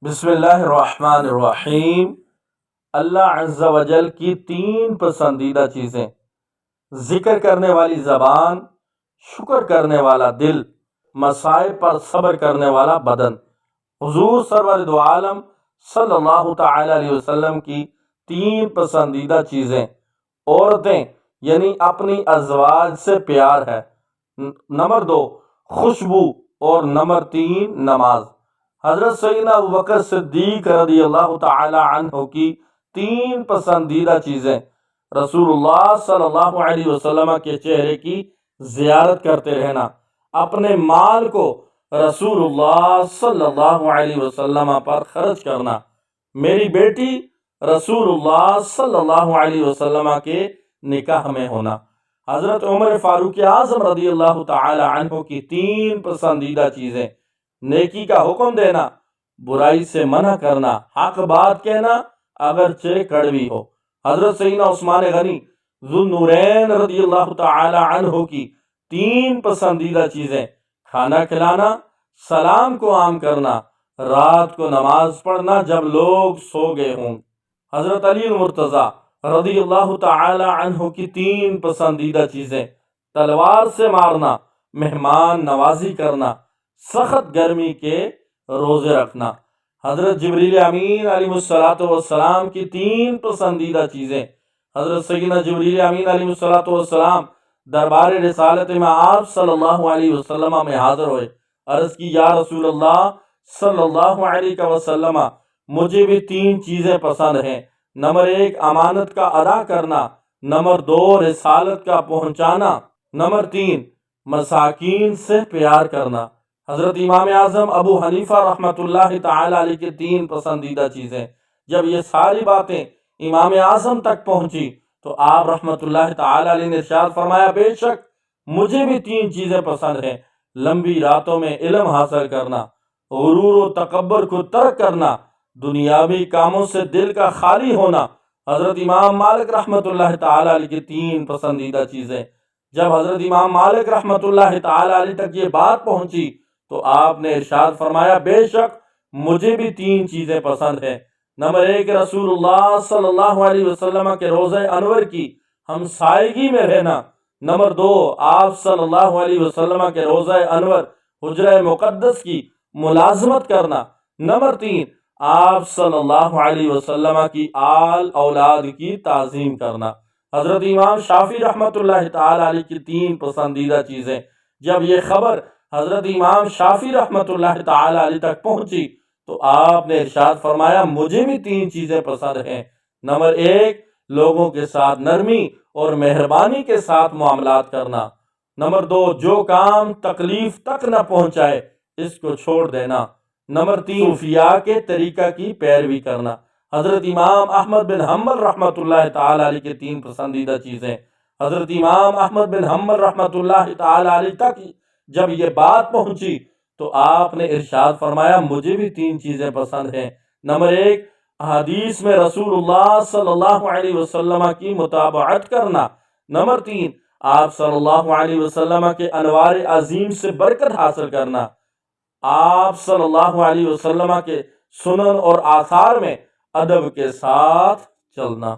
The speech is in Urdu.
بسم اللہ الرحمن الرحیم۔ اللہ عز و جل کی 3 پسندیدہ چیزیں: ذکر کرنے والی زبان، شکر کرنے والا دل، مصائب پر صبر کرنے والا بدن۔ حضور سرور دو عالم صلی اللہ تعالی علیہ وسلم کی 3 پسندیدہ چیزیں: عورتیں یعنی اپنی ازواج سے پیار ہے، نمبر 2 خوشبو، اور نمبر 3 نماز۔ حضرت سیدنا ابوبکر صدیق رضی اللہ تعالی عنہ کی 3 پسندیدہ چیزیں: رسول اللہ صلی اللہ علیہ وسلم کے چہرے کی زیارت کرتے رہنا، اپنے مال کو رسول اللہ صلی اللہ علیہ وسلم پر خرچ کرنا، میری بیٹی رسول اللہ صلی اللہ علیہ وسلم کے نکاح میں ہونا۔ حضرت عمر فاروق اعظم رضی اللہ تعالی عنہ کی 3 پسندیدہ چیزیں: نیکی کا حکم دینا، برائی سے منع کرنا، حق بات کہنا اگرچہ کڑوی ہو۔ حضرت سیدنا عثمان غنی ذو النورین رضی اللہ تعالی عنہ کی 3 پسندیدہ چیزیں: کھانا کھلانا، سلام کو عام کرنا، رات کو نماز پڑھنا جب لوگ سو گئے ہوں۔ حضرت علی المرتضیٰ رضی اللہ تعالی عنہ کی 3 پسندیدہ چیزیں: تلوار سے مارنا، مہمان نوازی کرنا، سخت گرمی کے روزے رکھنا۔ حضرت جبریل امین علیہ السلام کی 3 پسندیدہ چیزیں: حضرت سیدنا جبریل امین علیہ السلام دربار رسالت میں آپ صلی اللہ علیہ وسلم میں حاضر ہوئے، عرض کی یا رسول اللہ صلی اللہ علیہ وسلم، مجھے بھی 3 چیزیں پسند ہیں، نمبر 1 امانت کا ادا کرنا، نمبر 2 رسالت کا پہنچانا، نمبر 3 مساکین سے پیار کرنا۔ حضرت امام اعظم ابو حنیفہ رحمۃ اللہ تعالی علیہ کی 3 پسندیدہ چیزیں۔ جب یہ ساری باتیں امام اعظم تک پہنچی تو آپ رحمۃ اللہ تعالی علیہ نے ارشاد فرمایا، بے شک مجھے بھی 3 چیزیں پسند ہیں: لمبی راتوں میں علم حاصل کرنا، غرور و تکبر کو ترک کرنا، دنیاوی کاموں سے دل کا خالی ہونا۔ حضرت امام مالک رحمۃ اللہ تعالی علیہ کی 3 پسندیدہ چیزیں۔ جب حضرت امام مالک رحمۃ اللہ تعالی علیہ تک یہ بات پہنچی تو آپ نے ارشاد فرمایا، بے شک مجھے بھی 3 چیزیں پسند ہیں: نمبر 1 رسول اللہ صلی اللہ علیہ وسلم کے روضہ انور کی ہمسائیگی میں رہنا، نمبر 2 آپ صلی اللہ علیہ وسلم کے روضہ انور حجرہ مقدس کی ملازمت کرنا، نمبر 3 آپ صلی اللہ علیہ وسلم کی آل اولاد کی تعظیم کرنا۔ حضرت امام شافعی رحمۃ اللہ تعالی علیہ کی 3 پسندیدہ چیزیں۔ جب یہ خبر حضرت امام شافعی رحمۃ اللہ تعالی علیہ تک پہنچی تو آپ نے ارشاد فرمایا، مجھے بھی 3 چیزیں پسند ہیں: نمبر 1 لوگوں کے ساتھ نرمی اور مہربانی کے ساتھ معاملات کرنا، نمبر 2 جو کام تکلیف تک نہ پہنچائے اس کو چھوڑ دینا، نمبر 3 صوفیاء کے طریقہ کی پیروی کرنا۔ حضرت امام احمد بن حنبل رحمۃ اللہ تعالی علیہ کے 3 پسندیدہ چیزیں۔ حضرت امام احمد بن حنبل رحمۃ اللہ تعالی علیہ تک جب یہ بات پہنچی تو آپ نے ارشاد فرمایا، مجھے بھی 3 چیزیں پسند ہیں: نمبر 1 حدیث میں رسول اللہ صلی اللہ علیہ وسلم کی متابعت کرنا، نمبر 3 آپ صلی اللہ علیہ وسلم کے انوار عظیم سے برکت حاصل کرنا، آپ صلی اللہ علیہ وسلم کے سنن اور آثار میں ادب کے ساتھ چلنا۔